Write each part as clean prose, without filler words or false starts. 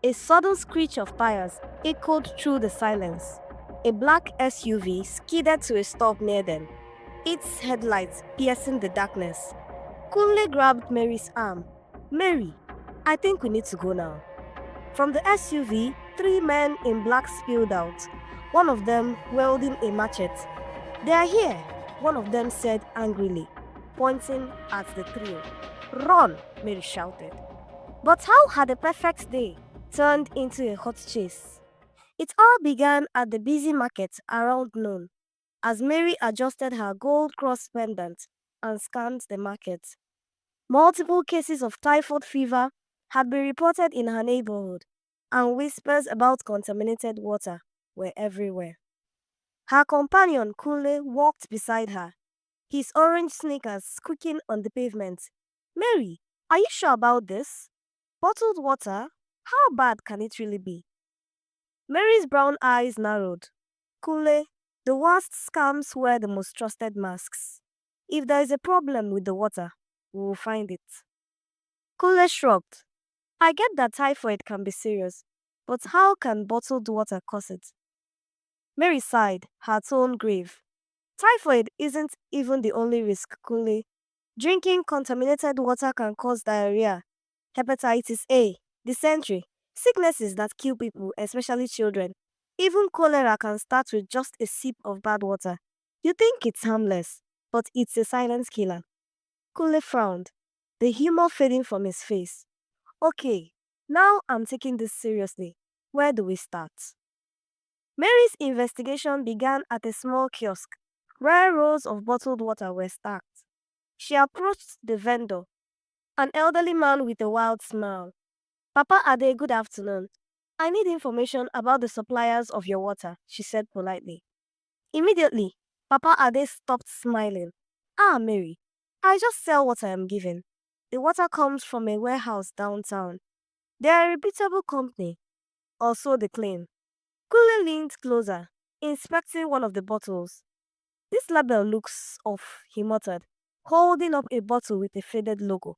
A sudden screech of tires echoed through the silence. A black SUV skidded to a stop near them, its headlights piercing the darkness. Kunle grabbed Mary's arm. Mary, I think we need to go now. From the SUV, three men in black spilled out, one of them wielding a machete. They are here, one of them said angrily, pointing at the trio. Run, Mary shouted. But how had a perfect day turned into a hot chase? It all began at the busy market around noon, as Mary adjusted her gold cross pendant and scanned the market. Multiple cases of typhoid fever had been reported in her neighborhood, and whispers about contaminated water were everywhere. Her companion Kunle walked beside her, his orange sneakers squeaking on the pavement. Mary, are you sure about this? Bottled water? How bad can it really be? Mary's brown eyes narrowed. Kunle, the worst scams wear the most trusted masks. If there is a problem with the water, we will find it. Kunle shrugged. I get that typhoid can be serious, but how can bottled water cause it? Mary sighed, her tone grave. Typhoid isn't even the only risk, Kunle. Drinking contaminated water can cause diarrhea, hepatitis A, dysentery, sicknesses that kill people, especially children. Even cholera can start with just a sip of bad water. You think it's harmless, but it's a silent killer. Kunle frowned, the humor fading from his face. Okay, now I'm taking this seriously. Where do we start? Mary's investigation began at a small kiosk where rows of bottled water were stacked. She approached the vendor, an elderly man with a wild smile. Papa Ade, good afternoon. I need information about the suppliers of your water, she said politely. Immediately, Papa Ade stopped smiling. Ah, Mary, I just sell what I am given. The water comes from a warehouse downtown. They are a reputable company, or so they claim. Kule leaned closer, inspecting one of the bottles. This label looks off, he muttered, holding up a bottle with a faded logo.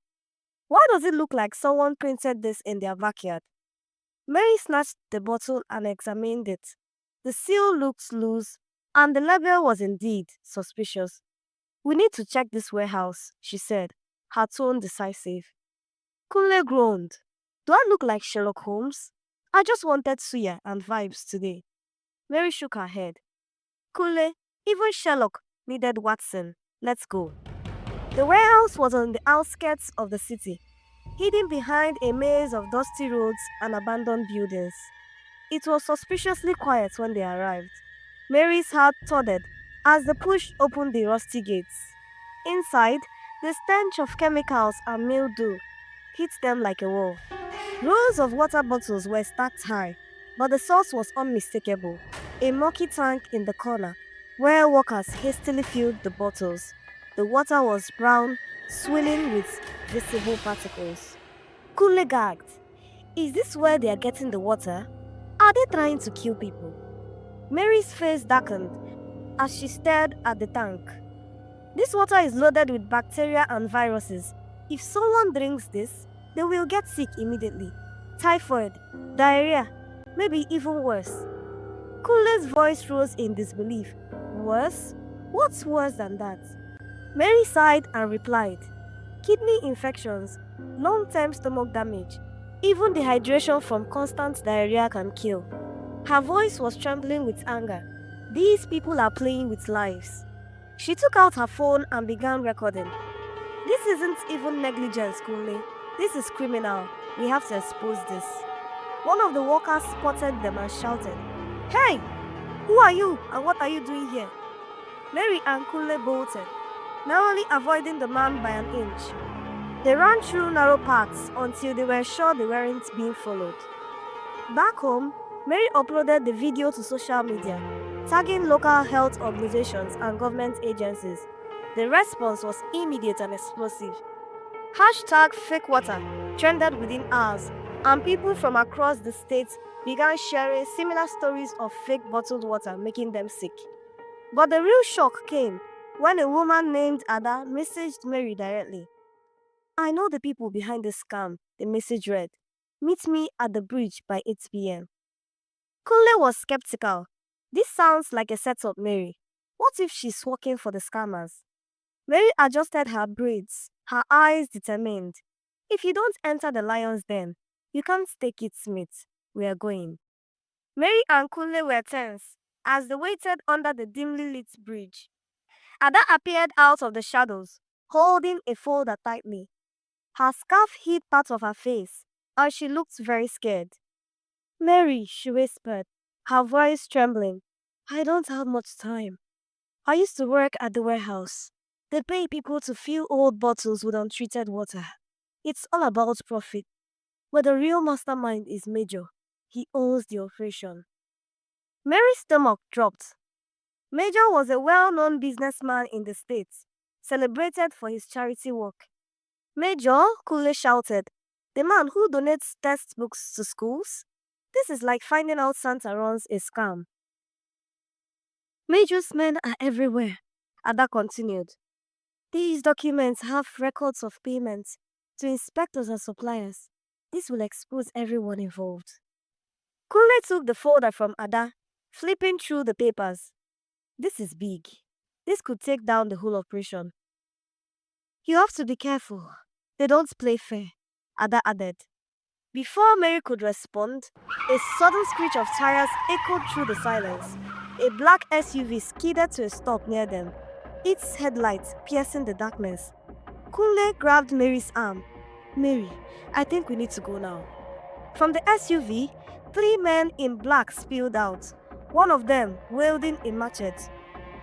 Why does it look like someone printed this in their backyard? Mary snatched the bottle and examined it. The seal looked loose, and the label was indeed suspicious. We need to check this warehouse, she said, her tone decisive. Kunle groaned. Do I look like Sherlock Holmes? I just wanted suya and vibes today. Mary shook her head. Kunle, even Sherlock needed Watson. Let's go. The warehouse was on the outskirts of the city, hidden behind a maze of dusty roads and abandoned buildings. It was suspiciously quiet when they arrived. Mary's heart thudded as they pushed open the rusty gates. Inside, the stench of chemicals and mildew hit them like a wall. Rows of water bottles were stacked high, but the source was unmistakable, a murky tank in the corner, where workers hastily filled the bottles. The water was brown, swirling with visible particles. Kule gagged. Is this where they are getting the water? Are they trying to kill people? Mary's face darkened as she stared at the tank. This water is loaded with bacteria and viruses. If someone drinks this, they will get sick immediately. Typhoid, diarrhea, maybe even worse. Kule's voice rose in disbelief. Worse? What's worse than that? Mary sighed and replied, kidney infections, long-term stomach damage, even dehydration from constant diarrhea can kill. Her voice was trembling with anger. These people are playing with lives. She took out her phone and began recording. This isn't even negligence, Kunle. This is criminal. We have to expose this. One of the workers spotted them and shouted, Hey! Who are you and what are you doing here? Mary and Kunle bolted, narrowly avoiding the man by an inch. They ran through narrow paths until they were sure they weren't being followed. Back home, Mary uploaded the video to social media, tagging local health organizations and government agencies. The response was immediate and explosive. Hashtag fake water trended within hours, and people from across the state began sharing similar stories of fake bottled water making them sick. But the real shock came when a woman named Ada messaged Mary directly. I know the people behind this scam, the message read. Meet me at the bridge by 8 p.m. Kunle was skeptical. This sounds like a setup, Mary. What if she's working for the scammers? Mary adjusted her braids, her eyes determined. If you don't enter the lion's den, you can't take it, Smith. We are going. Mary and Kunle were tense as they waited under the dimly lit bridge. Ada appeared out of the shadows, holding a folder tightly. Her scarf hid part of her face, and she looked very scared. Mary, she whispered, her voice trembling. I don't have much time. I used to work at the warehouse. They pay people to fill old bottles with untreated water. It's all about profit. But the real mastermind is Major. He owns the operation. Mary's stomach dropped. Major was a well-known businessman in the States, celebrated for his charity work. Major, Kule shouted, the man who donates textbooks to schools? This is like finding out Santa runs a scam. Major's men are everywhere, Ada continued. These documents have records of payments to inspectors and suppliers. This will expose everyone involved. Kule took the folder from Ada, flipping through the papers. This is big. This could take down the whole operation. You have to be careful. They don't play fair, Ada added. Before Mary could respond, a sudden screech of tires echoed through the silence. A black SUV skidded to a stop near them, its headlights piercing the darkness. Kunle grabbed Mary's arm. Mary, I think we need to go now. From the SUV, 3 men in black spilled out, one of them wielding a machete.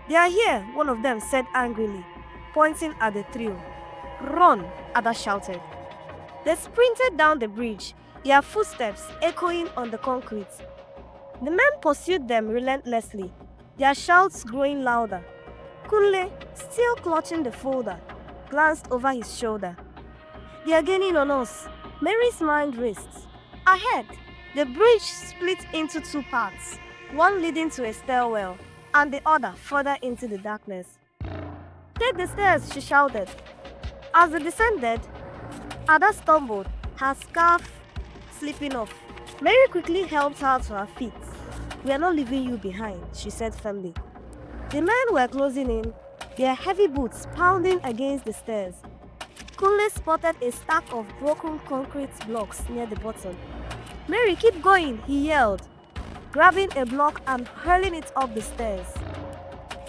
They are here, one of them said angrily, pointing at the trio. Run, Ada shouted. They sprinted down the bridge, their footsteps echoing on the concrete. The men pursued them relentlessly, their shouts growing louder. Kunle, still clutching the folder, glanced over his shoulder. They are gaining on us. Mary's mind raced. Ahead, the bridge split into 2 parts, one leading to a stairwell, and the other further into the darkness. Take the stairs, she shouted. As they descended, Ada stumbled, her scarf slipping off. Mary quickly helped her to her feet. We are not leaving you behind, she said firmly. The men were closing in, their heavy boots pounding against the stairs. Kunle spotted a stack of broken concrete blocks near the bottom. Mary, keep going, he yelled, grabbing a block and hurling it up the stairs.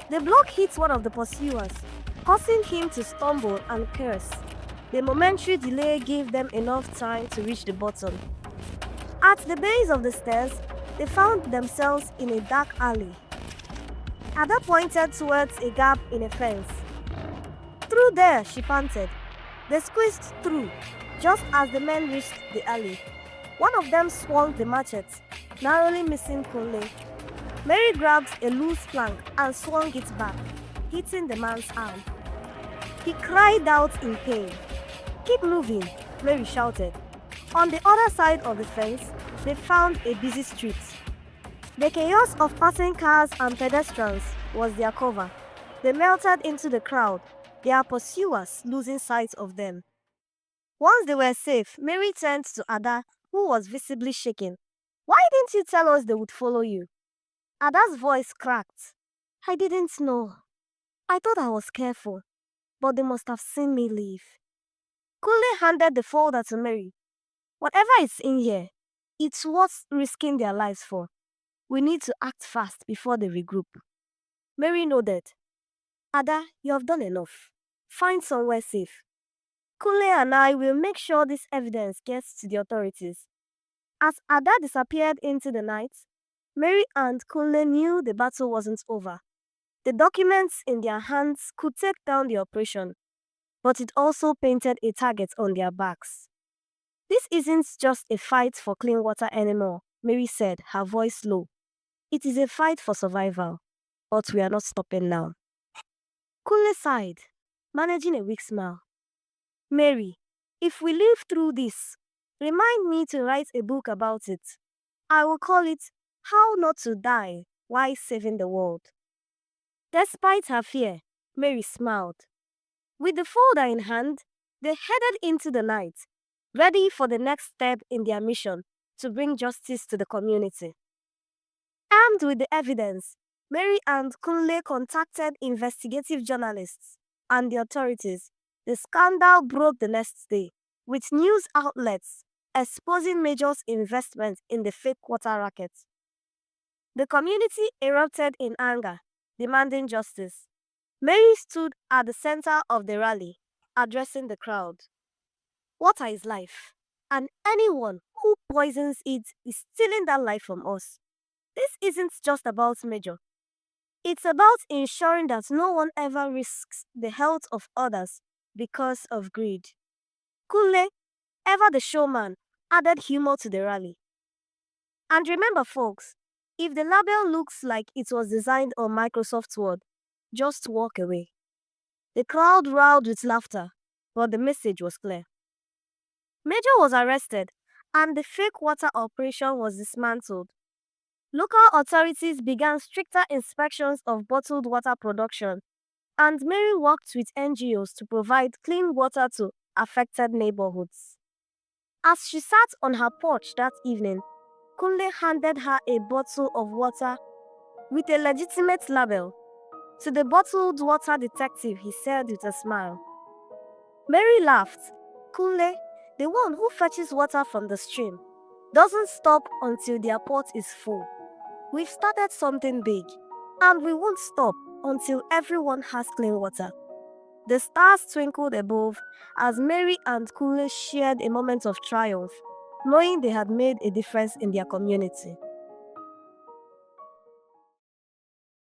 The block hit one of the pursuers, causing him to stumble and curse. The momentary delay gave them enough time to reach the bottom. At the base of the stairs, they found themselves in a dark alley. Ada pointed towards a gap in a fence. Through there, she panted. They squeezed through, just as the men reached the alley. One of them swung the machete, narrowly missing Kunle. Mary grabbed a loose plank and swung it back, hitting the man's arm. He cried out in pain. Keep moving, Mary shouted. On the other side of the fence, they found a busy street. The chaos of passing cars and pedestrians was their cover. They melted into the crowd, their pursuers losing sight of them. Once they were safe, Mary turned to Ada, who was visibly shaking. Why didn't you tell us they would follow you? Ada's voice cracked. I didn't know. I thought I was careful, but they must have seen me leave. Kunle handed the folder to Mary. Whatever is in here, it's worth risking their lives for. We need to act fast before they regroup. Mary nodded. Ada, you have done enough. Find somewhere safe. Kunle and I will make sure this evidence gets to the authorities. As Ada disappeared into the night, Mary and Kunle knew the battle wasn't over. The documents in their hands could take down the operation, but it also painted a target on their backs. This isn't just a fight for clean water anymore, Mary said, her voice low. It is a fight for survival, but we are not stopping now. Kunle sighed, managing a weak smile. Mary, if we live through this, remind me to write a book about it. I will call it How Not to Die While Saving the World. Despite her fear, Mary smiled. With the folder in hand, they headed into the night. ready for the next step in their mission to bring justice to the community. Armed with the evidence, Mary and Kunle contacted investigative journalists and the authorities. The scandal broke the next day, with news outlets exposing Major's investment in the fake water racket. The community erupted in anger, demanding justice. Mary stood at the center of the rally, addressing the crowd. Water is life, and anyone who poisons it is stealing that life from us. This isn't just about Major. It's about ensuring that no one ever risks the health of others because of greed. Kunle, ever the showman, added humor to the rally. And remember, folks, if the label looks like it was designed on Microsoft Word, just walk away. The crowd roared with laughter, but the message was clear. Major was arrested, and the fake water operation was dismantled. Local authorities began stricter inspections of bottled water production, and Mary worked with NGOs to provide clean water to affected neighborhoods. As she sat on her porch that evening, Kunle handed her a bottle of water with a legitimate label. To the bottled water detective, he said with a smile. Mary laughed. Kunle, the one who fetches water from the stream, doesn't stop until their pot is full. We've started something big, and we won't stop until everyone has clean water. The stars twinkled above as Mary and Kunle shared a moment of triumph, knowing they had made a difference in their community.